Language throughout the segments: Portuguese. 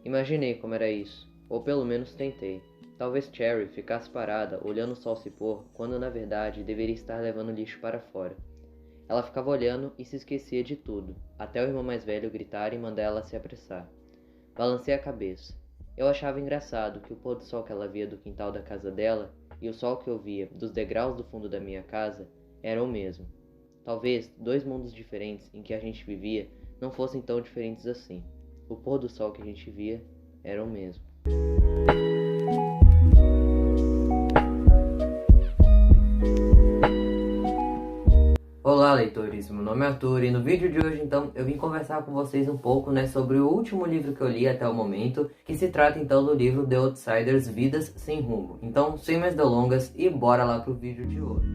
Imaginei como era isso, ou pelo menos tentei. Talvez Cherry ficasse parada, olhando o sol se pôr, quando na verdade deveria estar levando lixo para fora. Ela ficava olhando e se esquecia de tudo, até o irmão mais velho gritar e mandar ela se apressar. Balancei a cabeça. Eu achava engraçado que o pôr do sol que ela via do quintal da casa dela e o sol que eu via dos degraus do fundo da minha casa eram o mesmo. Talvez dois mundos diferentes em que a gente vivia não fossem tão diferentes assim. O pôr do sol que a gente via era o mesmo. Olá, leitores, meu nome é Arthur e no vídeo de hoje então eu vim conversar com vocês um pouco sobre o último livro que eu li até o momento, que se trata então do livro The Outsiders, Vidas Sem Rumo. Então, sem mais delongas, e bora lá pro vídeo de hoje.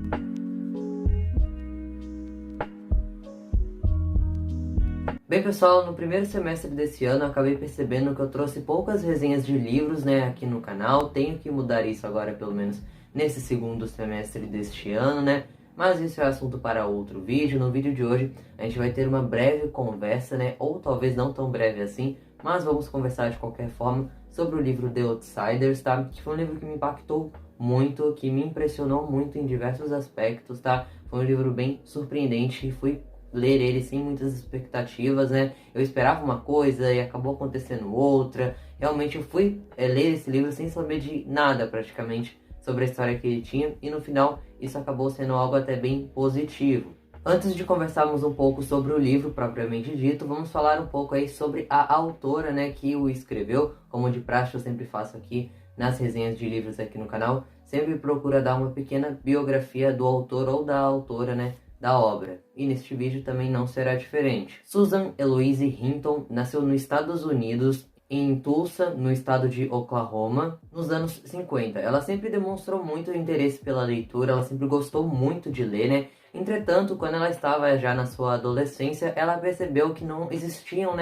Bem pessoal, no primeiro semestre desse ano eu acabei percebendo que eu trouxe poucas resenhas de livros aqui no canal. Tenho que mudar isso agora, pelo menos nesse segundo semestre deste ano, Mas isso é assunto para outro vídeo. No vídeo de hoje a gente vai ter uma breve conversa, ou talvez não tão breve assim, mas vamos conversar de qualquer forma sobre o livro The Outsiders, tá? Que foi um livro que me impactou muito, que me impressionou muito em diversos aspectos, tá? Foi um livro bem surpreendente e fui ler ele sem muitas expectativas, Eu esperava uma coisa e acabou acontecendo outra. Realmente eu fui ler esse livro sem saber de nada praticamente sobre a história que ele tinha, e no final isso acabou sendo algo até bem positivo. Antes de conversarmos um pouco sobre o livro propriamente dito, vamos falar um pouco aí sobre a autora, que o escreveu. Como de praxe eu sempre faço aqui nas resenhas de livros aqui no canal, sempre procuro dar uma pequena biografia do autor ou da autora, da obra. E neste vídeo também não será diferente. Susan Eloise Hinton nasceu nos Estados Unidos, em Tulsa, no estado de Oklahoma, nos anos 50. Ela sempre demonstrou muito interesse pela leitura, ela sempre gostou muito de ler, Entretanto, quando ela estava já na sua adolescência, ela percebeu que não existiam,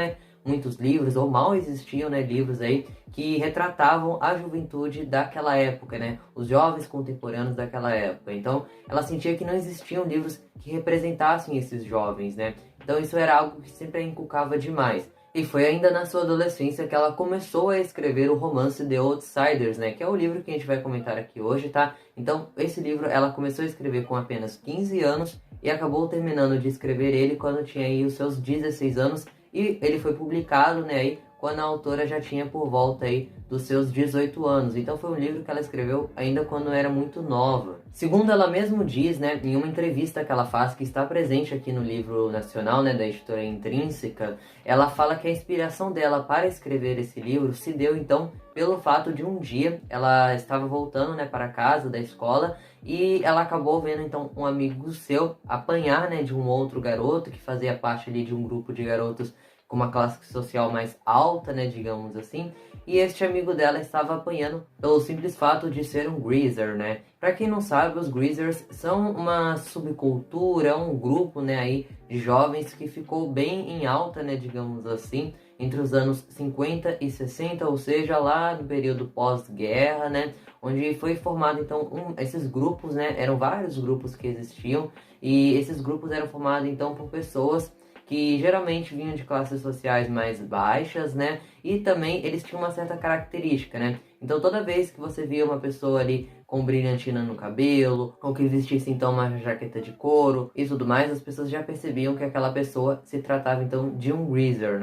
muitos livros, ou mal existiam, livros aí que retratavam a juventude daquela época, os jovens contemporâneos daquela época. Então, ela sentia que não existiam livros que representassem esses jovens, Então, isso era algo que sempre a inculcava demais. E foi ainda na sua adolescência que ela começou a escrever o romance The Outsiders, que é o livro que a gente vai comentar aqui hoje, tá? Então, esse livro ela começou a escrever com apenas 15 anos e acabou terminando de escrever ele quando tinha aí os seus 16 anos, e ele foi publicado, aí quando a autora já tinha por volta aí dos seus 18 anos. Então foi um livro que ela escreveu ainda quando era muito nova. Segundo ela mesma diz, em uma entrevista que ela faz, que está presente aqui no livro nacional, da editora Intrínseca, ela fala que a inspiração dela para escrever esse livro se deu então pelo fato de um dia ela estava voltando, para casa da escola, e ela acabou vendo então um amigo seu apanhar, de um outro garoto que fazia parte ali de um grupo de garotos com uma classe social mais alta, digamos assim, e este amigo dela estava apanhando pelo simples fato de ser um greaser, Pra quem não sabe, os greasers são uma subcultura, um grupo, aí de jovens que ficou bem em alta, digamos assim, entre os anos 50 e 60, ou seja, lá no período pós-guerra, onde foi formado então esses grupos, eram vários grupos que existiam, e esses grupos eram formados então por pessoas que geralmente vinham de classes sociais mais baixas, E também eles tinham uma certa característica, Então toda vez que você via uma pessoa ali com brilhantina no cabelo, ou que vestisse então uma jaqueta de couro e tudo mais, as pessoas já percebiam que aquela pessoa se tratava então de um greaser,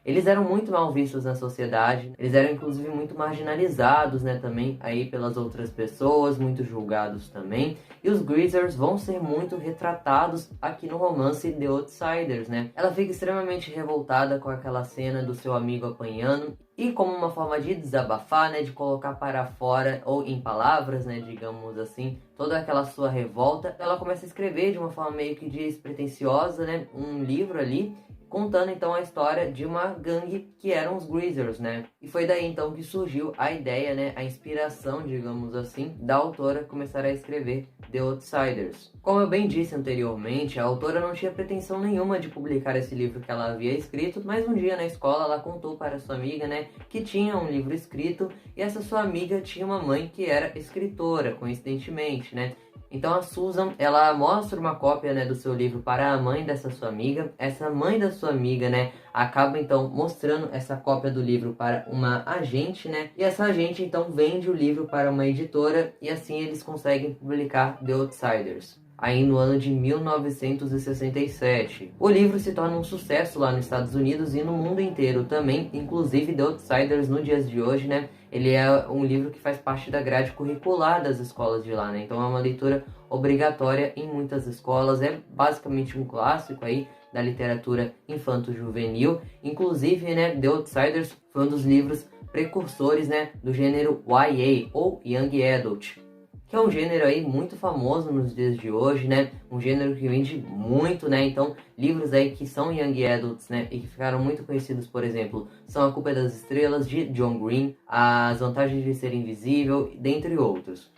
Eles eram muito mal vistos na sociedade, eles eram inclusive muito marginalizados, também aí pelas outras pessoas, muito julgados também. E os greasers vão ser muito retratados aqui no romance The Outsiders, Ela fica extremamente revoltada com aquela cena do seu amigo apanhando, e como uma forma de desabafar, de colocar para fora, ou em palavras, digamos assim, toda aquela sua revolta, ela começa a escrever de uma forma meio que despretensiosa, um livro ali, contando então a história de uma gangue que eram os greasers, E foi daí então que surgiu a ideia, a inspiração, digamos assim, da autora começar a escrever The Outsiders. Como eu bem disse anteriormente, a autora não tinha pretensão nenhuma de publicar esse livro que ela havia escrito, mas um dia na escola ela contou para sua amiga, que tinha um livro escrito, e essa sua amiga tinha uma mãe que era escritora, coincidentemente, né? Então a Susan, ela mostra uma cópia, né, do seu livro para a mãe dessa sua amiga. Essa mãe da sua amiga, né, acaba então mostrando essa cópia do livro para uma agente, né? E essa agente então vende o livro para uma editora e assim eles conseguem publicar The Outsiders, aí no ano de 1967. O livro se torna um sucesso lá nos Estados Unidos e no mundo inteiro também, inclusive The Outsiders nos dias de hoje, né? Ele é um livro que faz parte da grade curricular das escolas de lá, né? Então é uma leitura obrigatória em muitas escolas, é basicamente um clássico aí da literatura infanto-juvenil. Inclusive, né, The Outsiders foi um dos livros precursores, né, do gênero YA, ou Young Adult, que é um gênero aí muito famoso nos dias de hoje, né? Um gênero que vende muito, né? Então, livros aí que são Young Adults, né? E que ficaram muito conhecidos, por exemplo, são A Culpa é das Estrelas, de John Green, As Vantagens de Ser Invisível, dentre outros.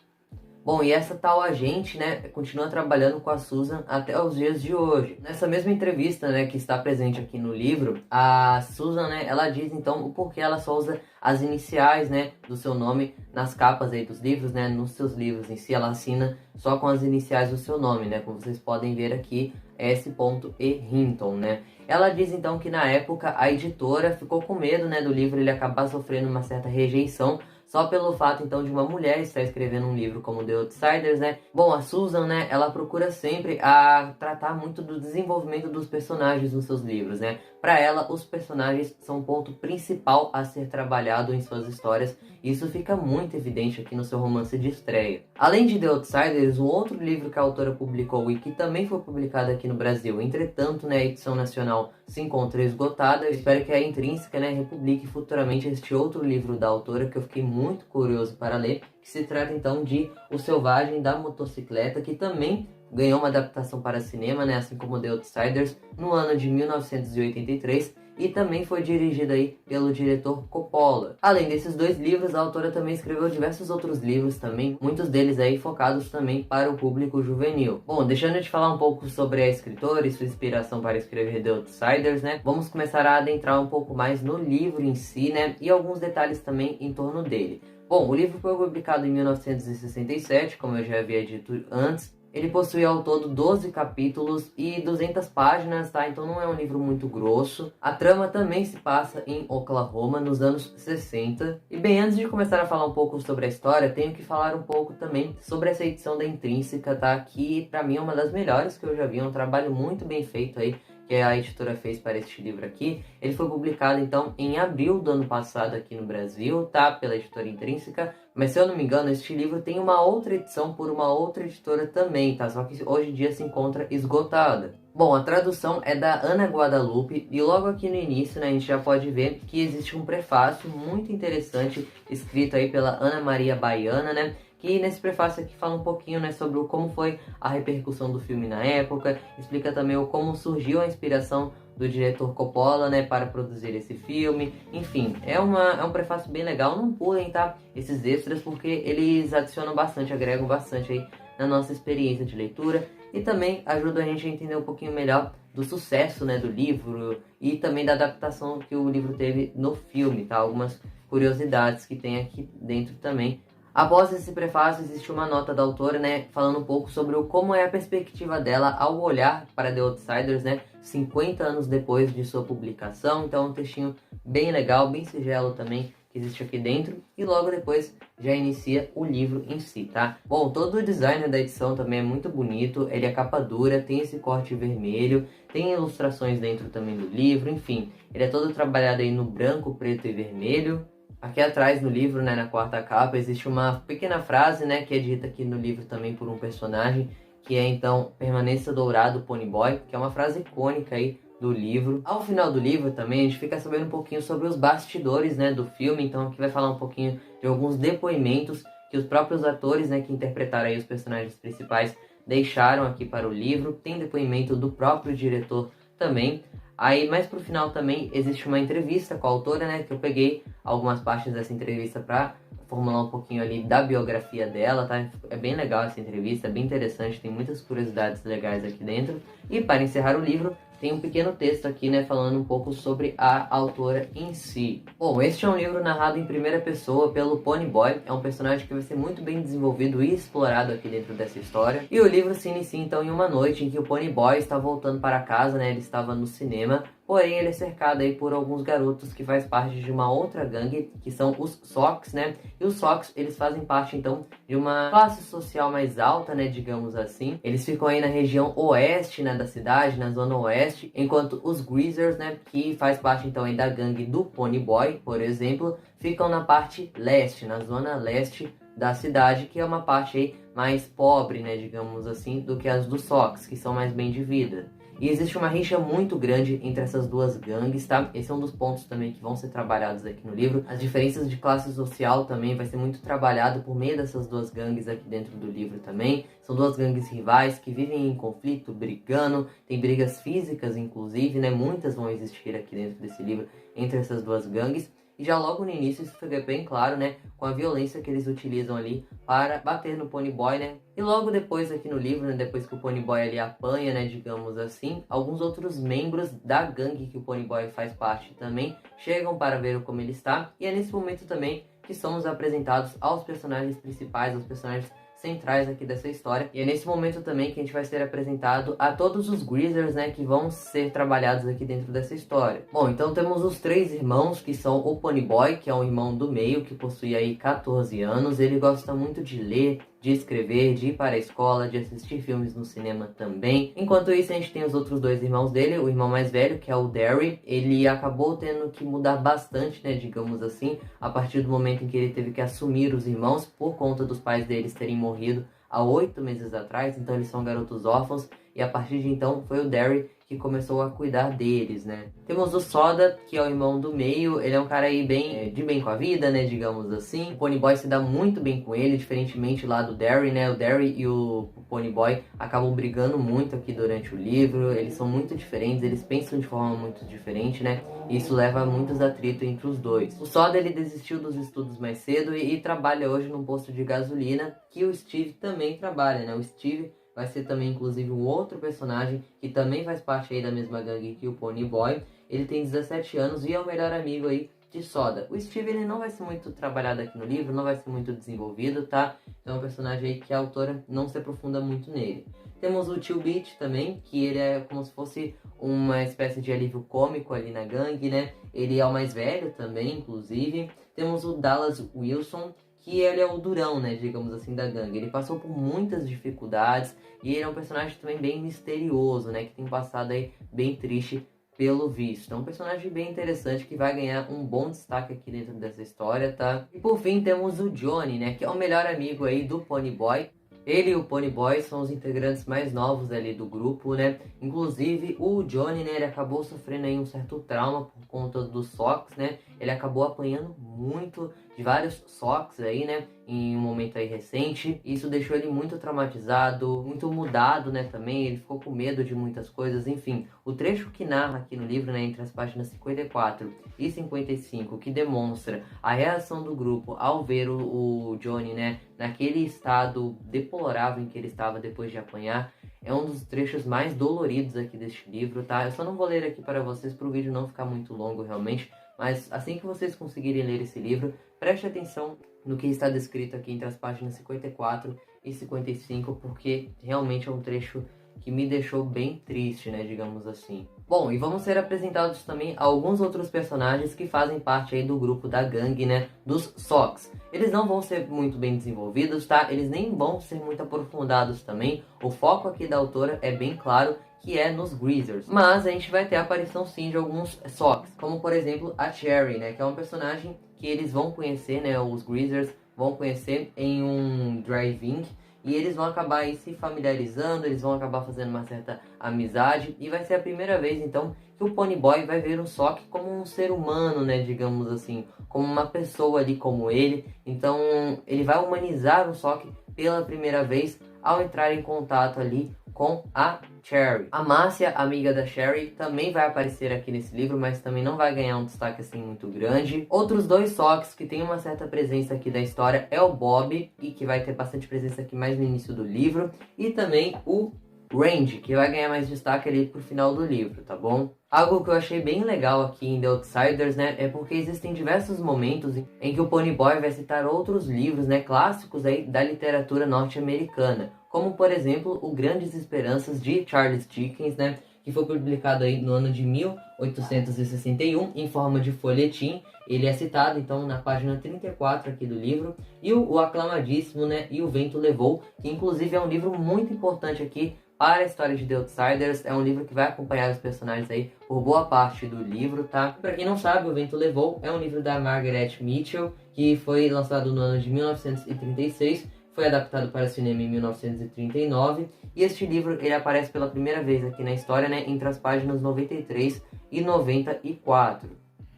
Bom, e essa tal agente, né, continua trabalhando com a Susan até os dias de hoje. Nessa mesma entrevista, né, que está presente aqui no livro, a Susan, né, ela diz então o porquê ela só usa as iniciais, né, do seu nome nas capas aí dos livros, né, nos seus livros em si, ela assina só com as iniciais do seu nome, né, como vocês podem ver aqui, S. E. Hinton, né. Ela diz então que na época a editora ficou com medo, né, do livro ele acabar sofrendo uma certa rejeição, só pelo fato, então, de uma mulher estar escrevendo um livro como The Outsiders, né? Bom, a Susan, né, ela procura sempre a tratar muito do desenvolvimento dos personagens nos seus livros, né? Para ela, os personagens são um ponto principal a ser trabalhado em suas histórias. E isso fica muito evidente aqui no seu romance de estreia. Além de The Outsiders, um outro livro que a autora publicou e que também foi publicado aqui no Brasil, entretanto, né, a edição nacional se encontra esgotada. Eu espero que a Intrínseca, né, republique futuramente este outro livro da autora, que eu fiquei muito curioso para ler, que se trata então de O Selvagem da Motocicleta, que também ganhou uma adaptação para cinema, né, assim como The Outsiders, no ano de 1983, e também foi dirigida aí pelo diretor Coppola. Além desses dois livros, a autora também escreveu diversos outros livros também, muitos deles aí focados também para o público juvenil. Bom, deixando de falar um pouco sobre a escritora e sua inspiração para escrever The Outsiders, né, vamos começar a adentrar um pouco mais no livro em si, né, e alguns detalhes também em torno dele. Bom, o livro foi publicado em 1967, como eu já havia dito antes. Ele possui ao todo 12 capítulos e 200 páginas, tá? Então não é um livro muito grosso. A trama também se passa em Oklahoma, nos anos 60. E bem, antes de começar a falar um pouco sobre a história, tenho que falar um pouco também sobre essa edição da Intrínseca, tá? Que pra mim é uma das melhores que eu já vi, é um trabalho muito bem feito aí, que a editora fez para este livro aqui. Ele foi publicado então em abril do ano passado aqui no Brasil, tá? Pela editora Intrínseca. Mas se eu não me engano, este livro tem uma outra edição por uma outra editora também, tá? Só que hoje em dia se encontra esgotada. Bom, a tradução é da Ana Guadalupe e logo aqui no início, né, a gente já pode ver que existe um prefácio muito interessante escrito aí pela Ana Maria Baiana, né? Que nesse prefácio aqui fala um pouquinho, né, sobre como foi a repercussão do filme na época, explica também como surgiu a inspiração do diretor Coppola, né, para produzir esse filme. Enfim, é um prefácio bem legal. Não pulem, tá, esses extras, porque eles adicionam bastante, agregam bastante aí na nossa experiência de leitura e também ajudam a gente a entender um pouquinho melhor do sucesso, né, do livro e também da adaptação que o livro teve no filme, tá? Algumas curiosidades que tem aqui dentro também. Após esse prefácio, existe uma nota da autora, né, falando um pouco sobre como é a perspectiva dela ao olhar para The Outsiders, né, 50 anos depois de sua publicação. Então, um textinho bem legal, bem singelo também, que existe aqui dentro. E logo depois já inicia o livro em si, tá? Bom, todo o design da edição também é muito bonito. Ele é capa dura, tem esse corte vermelho, tem ilustrações dentro também do livro, enfim. Ele é todo trabalhado aí no branco, preto e vermelho. Aqui atrás no livro, né, na quarta capa, existe uma pequena frase, né, que é dita aqui no livro também por um personagem, que é então "Permaneça dourado, Ponyboy", que é uma frase icônica aí do livro. Ao final do livro também a gente fica sabendo um pouquinho sobre os bastidores, né, do filme, então aqui vai falar um pouquinho de alguns depoimentos que os próprios atores, né, que interpretaram aí os personagens principais deixaram aqui para o livro. Tem depoimento do próprio diretor também. Aí, mais pro final também, existe uma entrevista com a autora, né, que eu peguei algumas partes dessa entrevista para formular um pouquinho ali da biografia dela, tá? É bem legal essa entrevista, é bem interessante, tem muitas curiosidades legais aqui dentro. E para encerrar o livro, tem um pequeno texto aqui, né, falando um pouco sobre a autora em si. Bom, este é um livro narrado em primeira pessoa pelo Ponyboy, é um personagem que vai ser muito bem desenvolvido e explorado aqui dentro dessa história. E o livro se inicia então em uma noite em que o Ponyboy está voltando para casa, né, ele estava no cinema, porém ele é cercado aí por alguns garotos que faz parte de uma outra gangue, que são os Sox, né, e os Sox, eles fazem parte então de uma classe social mais alta, né, digamos assim. Eles ficam aí na região oeste, né, da cidade, na zona oeste, enquanto os Greasers, né, que faz parte então aí da gangue do Ponyboy, por exemplo, ficam na parte leste, na zona leste da cidade, que é uma parte aí mais pobre, né, digamos assim, do que as dos Sox, que são mais bem de vida. E existe uma rixa muito grande entre essas duas gangues, tá? Esse é um dos pontos também que vão ser trabalhados aqui no livro. As diferenças de classe social também vai ser muito trabalhado por meio dessas duas gangues aqui dentro do livro também. São duas gangues rivais que vivem em conflito, brigando, tem brigas físicas inclusive, né? Muitas vão existir aqui dentro desse livro entre essas duas gangues. E já logo no início isso fica bem claro, né, com a violência que eles utilizam ali para bater no Ponyboy, né. E logo depois aqui no livro, né, depois que o Ponyboy ali apanha, né, digamos assim, alguns outros membros da gangue que o Ponyboy faz parte também chegam para ver como ele está. E é nesse momento também que somos apresentados aos personagens principais, aos personagens centrais aqui dessa história. E é nesse momento também que a gente vai ser apresentado a todos os Greasers, né, que vão ser trabalhados aqui dentro dessa história. Bom, então temos os três irmãos, que são o Ponyboy, que é o irmão do meio, que possui aí 14 anos. Ele gosta muito de ler, de escrever, de ir para a escola, de assistir filmes no cinema também. Enquanto isso, a gente tem os outros dois irmãos dele. O irmão mais velho, que é o Derry, ele acabou tendo que mudar bastante, né, digamos assim, a partir do momento em que ele teve que assumir os irmãos por conta dos pais deles terem morrido há 8 meses atrás. Então eles são garotos órfãos e a partir de então foi o Derry que começou a cuidar deles, né. Temos o Soda, que é o irmão do meio. Ele é um cara aí bem de bem com a vida, né, digamos assim. O Ponyboy se dá muito bem com ele, diferentemente lá do Derry, né. O Derry e o Ponyboy acabam brigando muito aqui durante o livro. Eles são muito diferentes, eles pensam de forma muito diferente, né. E isso leva a muitos atritos entre os dois. O Soda, ele desistiu dos estudos mais cedo e trabalha hoje num posto de gasolina, que o Steve também trabalha, né. O Steve vai ser também, inclusive, um outro personagem que também faz parte aí da mesma gangue que o Ponyboy. Ele tem 17 anos e é o melhor amigo aí de Soda. O Steve, ele não vai ser muito trabalhado aqui no livro, não vai ser muito desenvolvido, tá? Então é um personagem aí que a autora não se aprofunda muito nele. Temos o Tio Beach também, que ele é como se fosse uma espécie de alívio cômico ali na gangue, né? Ele é o mais velho também, inclusive. Temos o Dallas Wilson, que ele é o durão, né, digamos assim, da gangue. Ele passou por muitas dificuldades e ele é um personagem também bem misterioso, né, que tem passado aí bem triste pelo visto. Então, um personagem bem interessante que vai ganhar um bom destaque aqui dentro dessa história, tá? E por fim temos o Johnny, né, que é o melhor amigo aí do Ponyboy. Ele e o Ponyboy são os integrantes mais novos ali do grupo, né? Inclusive o Johnny, né, ele acabou sofrendo aí um certo trauma por conta dos Sox, né? Ele acabou apanhando muito de vários Sox aí, né, em um momento aí recente. Isso deixou ele muito traumatizado, muito mudado, né, também. Ele ficou com medo de muitas coisas, enfim. O trecho que narra aqui no livro, né, entre as páginas 54 e 55, que demonstra a reação do grupo ao ver o Johnny, né, naquele estado deplorável em que ele estava depois de apanhar, é um dos trechos mais doloridos aqui deste livro, tá? Eu só não vou ler aqui para vocês para o vídeo não ficar muito longo realmente, mas assim que vocês conseguirem ler esse livro, preste atenção no que está descrito aqui entre as páginas 54 e 55, porque realmente é um trecho que me deixou bem triste, né, digamos assim. Bom, e vamos ser apresentados também a alguns outros personagens que fazem parte aí do grupo da gangue, né, dos Sox. Eles não vão ser muito bem desenvolvidos, tá? Eles nem vão ser muito aprofundados também. O foco aqui da autora é bem claro, que é nos Greasers. Mas a gente vai ter a aparição sim de alguns Sox, como por exemplo a Cherry, né, que é um personagem que eles vão conhecer, né, os Greasers vão conhecer em um drive-in. E eles vão acabar aí se familiarizando, eles vão acabar fazendo uma certa amizade. E vai ser a primeira vez, então, que o Ponyboy vai ver o Sock como um ser humano, né, digamos assim. Como uma pessoa ali como ele. Então, ele vai humanizar o Sock pela primeira vez ao entrar em contato ali com a Cherry. A Márcia, amiga da Cherry, também vai aparecer aqui nesse livro, mas também não vai ganhar um destaque assim muito grande. Outros dois Sox que tem uma certa presença aqui da história é o Bob, e que vai ter bastante presença aqui mais no início do livro, e também o Randy, que vai ganhar mais destaque ali pro final do livro, tá bom? Algo que eu achei bem legal aqui em The Outsiders, né, é porque existem diversos momentos em que o Ponyboy vai citar outros livros, né, clássicos aí da literatura norte-americana, como por exemplo o Grandes Esperanças de Charles Dickens, né, que foi publicado aí no ano de 1861 em forma de folhetim. Ele é citado então na página 34 aqui do livro, e o aclamadíssimo, né, E o Vento Levou, que inclusive é um livro muito importante aqui para a história de The Outsiders. É um livro que vai acompanhar os personagens aí por boa parte do livro, tá? Para quem não sabe, O Vento Levou é um livro da Margaret Mitchell, que foi lançado no ano de 1936, foi adaptado para o cinema em 1939, e este livro ele aparece pela primeira vez aqui na história, né, entre as páginas 93 e 94.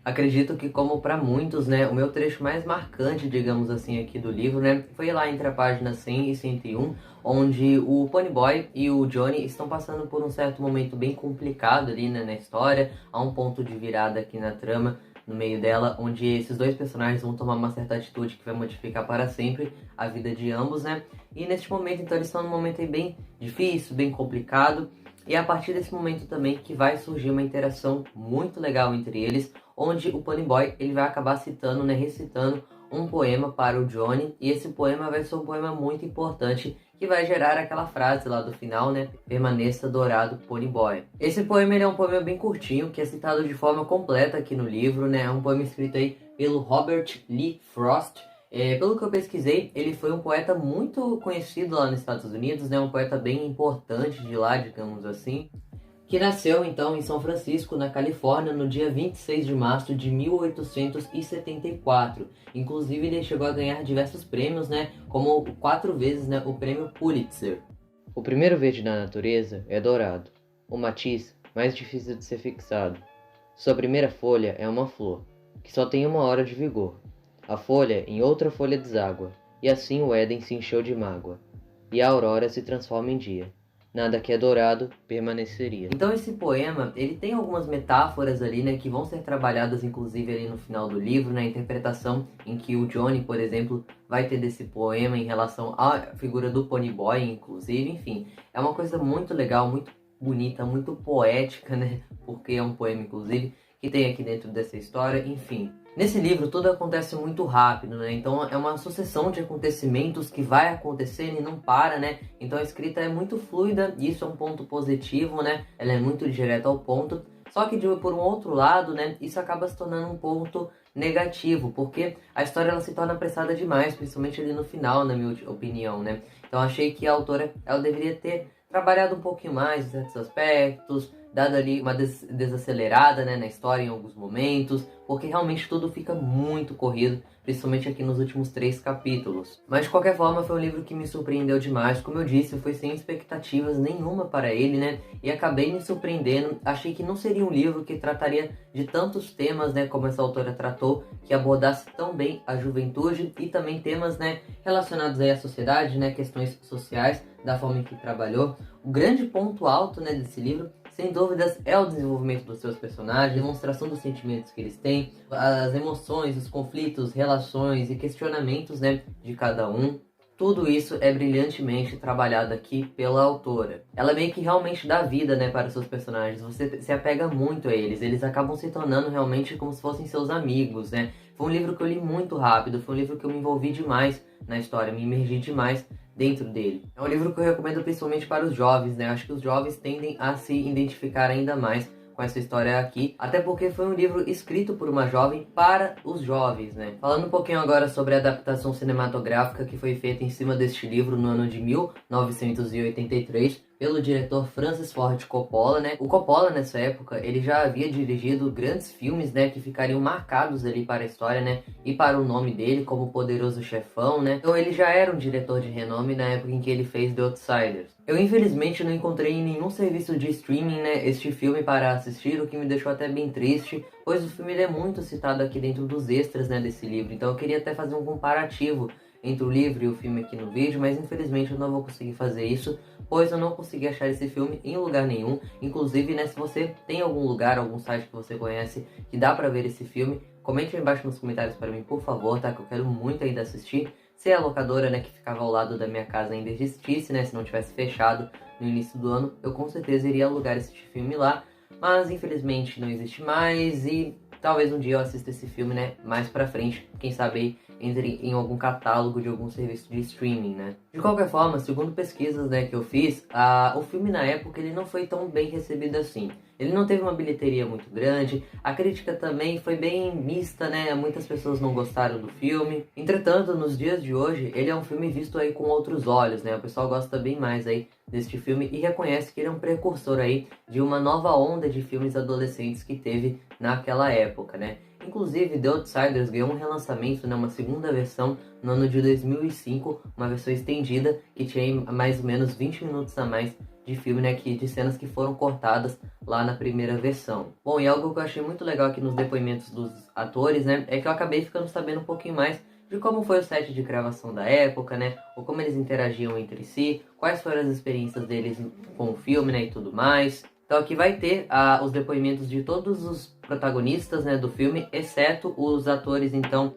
Acredito que, como para muitos, né, o meu trecho mais marcante, digamos assim, aqui do livro, né, foi lá entre a página 100 e 101, onde o Ponyboy e o Johnny estão passando por um certo momento bem complicado ali, né, na história. Há um ponto de virada aqui na trama, no meio dela, onde esses dois personagens vão tomar uma certa atitude que vai modificar para sempre a vida de ambos, né? E neste momento, então, eles estão num momento aí bem difícil, bem complicado. E é a partir desse momento também que vai surgir uma interação muito legal entre eles, onde o Ponyboy ele vai acabar citando, né, recitando um poema para o Johnny, e esse poema vai ser um poema muito importante que vai gerar aquela frase lá do final, né, permaneça dourado Ponyboy. Esse poema ele é um poema bem curtinho, que é citado de forma completa aqui no livro, né, é um poema escrito aí pelo Robert Lee Frost. Pelo que eu pesquisei, ele foi um poeta muito conhecido lá nos Estados Unidos, né, um poeta bem importante de lá, digamos assim, que nasceu então em São Francisco, na Califórnia, no dia 26 de março de 1874. Inclusive ele chegou a ganhar diversos prêmios, né, como 4 vezes, né, o prêmio Pulitzer. O primeiro verde da natureza é dourado, o matiz mais difícil de ser fixado. Sua primeira folha é uma flor, que só tem 1 hora de vigor. A folha em outra folha deságua, e assim o Éden se encheu de mágoa, e a aurora se transforma em dia. Nada que é dourado permaneceria. Então esse poema, ele tem algumas metáforas ali, né, que vão ser trabalhadas inclusive ali no final do livro, na interpretação em que o Johnny, por exemplo, vai ter desse poema em relação à figura do Ponyboy, inclusive, enfim. É uma coisa muito legal, muito bonita, muito poética, né, porque é um poema, inclusive, que tem aqui dentro dessa história, enfim. Nesse livro tudo acontece muito rápido, né? Então é uma sucessão de acontecimentos que vai acontecendo e não para, né? Então a escrita é muito fluida e isso é um ponto positivo, né? Ela é muito direta ao ponto. Só que por um outro lado, né? Isso acaba se tornando um ponto negativo, porque a história ela se torna apressada demais, principalmente ali no final, na minha opinião, né? Então achei que a autora ela deveria ter trabalhado um pouquinho mais em certos aspectos, dado ali uma desacelerada, né, na história em alguns momentos, porque realmente tudo fica muito corrido, principalmente aqui nos últimos 3 capítulos. Mas de qualquer forma foi um livro que me surpreendeu demais, como eu disse, eu fui sem expectativas nenhuma para ele, né, e acabei me surpreendendo. Achei que não seria um livro que trataria de tantos temas, né, como essa autora tratou, que abordasse tão bem a juventude e também temas, né, relacionados aí à sociedade, né, questões sociais, da forma em que trabalhou. O grande ponto alto, né, desse livro, sem dúvidas, é o desenvolvimento dos seus personagens, a demonstração dos sentimentos que eles têm, as emoções, os conflitos, relações e questionamentos, né, de cada um. Tudo isso é brilhantemente trabalhado aqui pela autora. Ela meio que realmente dá vida, né, para os seus personagens. Você se apega muito a eles. Eles acabam se tornando realmente como se fossem seus amigos, né? Foi um livro que eu li muito rápido. Foi um livro que eu me envolvi demais na história. Me imergi demais dentro dele. É um livro que eu recomendo principalmente para os jovens, né? Acho que os jovens tendem a se identificar ainda mais com essa história aqui, até porque foi um livro escrito por uma jovem para os jovens, né? Falando um pouquinho agora sobre a adaptação cinematográfica que foi feita em cima deste livro no ano de 1983, pelo diretor Francis Ford Coppola, né? O Coppola, nessa época, ele já havia dirigido grandes filmes, né? Que ficariam marcados ali para a história, né? E para o nome dele, como Poderoso Chefão, né? Então ele já era um diretor de renome na época em que ele fez The Outsiders. Eu, infelizmente, não encontrei em nenhum serviço de streaming, né? Este filme para assistir, o que me deixou até bem triste, pois o filme ele é muito citado aqui dentro dos extras, né? Desse livro. Então eu queria até fazer um comparativo entre o livro e o filme aqui no vídeo, mas infelizmente eu não vou conseguir fazer isso, pois eu não consegui achar esse filme em lugar nenhum. Inclusive, né, se você tem algum lugar, algum site que você conhece que dá pra ver esse filme, comente aí embaixo nos comentários para mim, por favor, tá? Que eu quero muito ainda assistir. Se a locadora, né, que ficava ao lado da minha casa ainda existisse, né, se não tivesse fechado no início do ano, eu com certeza iria alugar esse filme lá, mas infelizmente não existe mais e talvez um dia eu assista esse filme, né, mais pra frente, quem sabe aí entre em algum catálogo de algum serviço de streaming, né. De qualquer forma, segundo pesquisas, né, que eu fiz, o filme na época ele não foi tão bem recebido assim. Ele não teve uma bilheteria muito grande, a crítica também foi bem mista, né, muitas pessoas não gostaram do filme. Entretanto, nos dias de hoje, ele é um filme visto aí com outros olhos, né, o pessoal gosta bem mais aí deste filme e reconhece que ele é um precursor aí de uma nova onda de filmes adolescentes que teve naquela época, né. Inclusive, The Outsiders ganhou um relançamento, né, uma segunda versão no ano de 2005, uma versão estendida que tinha mais ou menos 20 minutos a mais de filme, né, de cenas que foram cortadas lá na primeira versão. Bom, e algo que eu achei muito legal aqui nos depoimentos dos atores, né, é que eu acabei ficando sabendo um pouquinho mais de como foi o set de gravação da época, né, ou como eles interagiam entre si, quais foram as experiências deles com o filme, né, e tudo mais. Então aqui vai ter os depoimentos de todos os protagonistas, né, do filme, exceto os atores, então.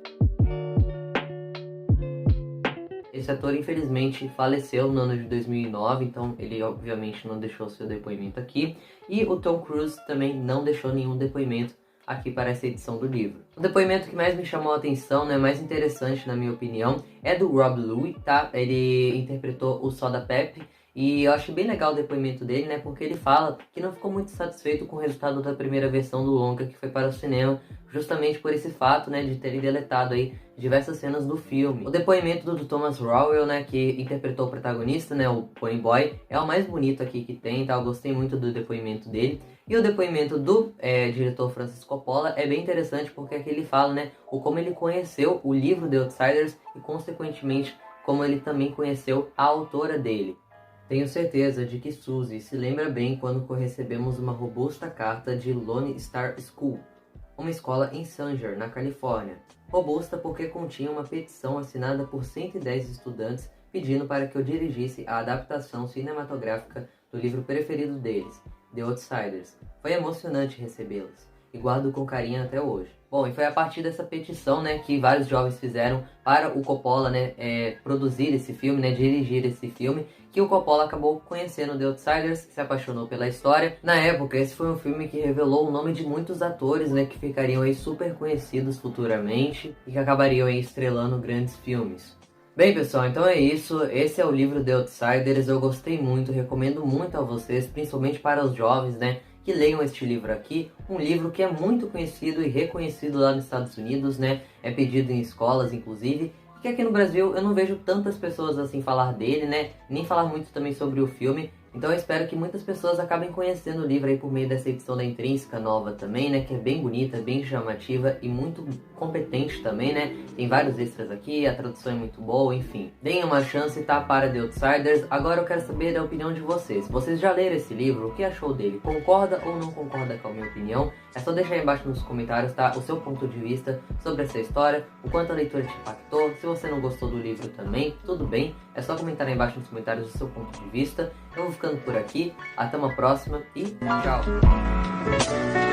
Esse ator, infelizmente, faleceu no ano de 2009, então ele obviamente não deixou seu depoimento aqui. E o Tom Cruise também não deixou nenhum depoimento aqui para essa edição do livro. O depoimento que mais me chamou a atenção, né, mais interessante na minha opinião, é do Rob Louis, tá? Ele interpretou o Soda Pep. E eu acho bem legal o depoimento dele, né, porque ele fala que não ficou muito satisfeito com o resultado da primeira versão do longa que foi para o cinema, justamente por esse fato, né, de terem deletado aí diversas cenas do filme. O depoimento do Thomas Rowell, né, que interpretou o protagonista, né, o Ponyboy, é o mais bonito aqui que tem, tá? Eu gostei muito do depoimento dele. E o depoimento do diretor Francis Coppola é bem interessante porque aqui ele fala, né, como ele conheceu o livro The Outsiders e, consequentemente, como ele também conheceu a autora dele. Tenho certeza de que Suzy se lembra bem quando recebemos uma robusta carta de Lone Star School, uma escola em Sanger, na Califórnia. Robusta porque continha uma petição assinada por 110 estudantes pedindo para que eu dirigisse a adaptação cinematográfica do livro preferido deles, The Outsiders. Foi emocionante recebê-las e guardo com carinho até hoje. Bom, e foi a partir dessa petição, né, que vários jovens fizeram para o Coppola, né, produzir esse filme, né, dirigir esse filme, que o Coppola acabou conhecendo The Outsiders, se apaixonou pela história. Na época, esse foi um filme que revelou o nome de muitos atores, né, que ficariam aí super conhecidos futuramente e que acabariam aí estrelando grandes filmes. Bem, pessoal, então é isso. Esse é o livro The Outsiders. Eu gostei muito, recomendo muito a vocês, principalmente para os jovens, né, que leiam este livro aqui, um livro que é muito conhecido e reconhecido lá nos Estados Unidos, né, é pedido em escolas, inclusive, e que aqui no Brasil eu não vejo tantas pessoas assim falar dele, né, nem falar muito também sobre o filme, então eu espero que muitas pessoas acabem conhecendo o livro aí por meio dessa edição da Intrínseca nova também, né, que é bem bonita, bem chamativa e muito competente também, né, tem vários extras aqui, a tradução é muito boa, enfim. Deem uma chance, tá, para The Outsiders. Agora eu quero saber da opinião de vocês. Vocês já leram esse livro? O que achou dele? Concorda ou não concorda com a minha opinião? É só deixar aí embaixo nos comentários, tá, o seu ponto de vista sobre essa história, o quanto a leitura te impactou. Se você não gostou do livro também, tudo bem, é só comentar aí embaixo nos comentários o seu ponto de vista. Eu vou ficando por aqui, até uma próxima e tchau!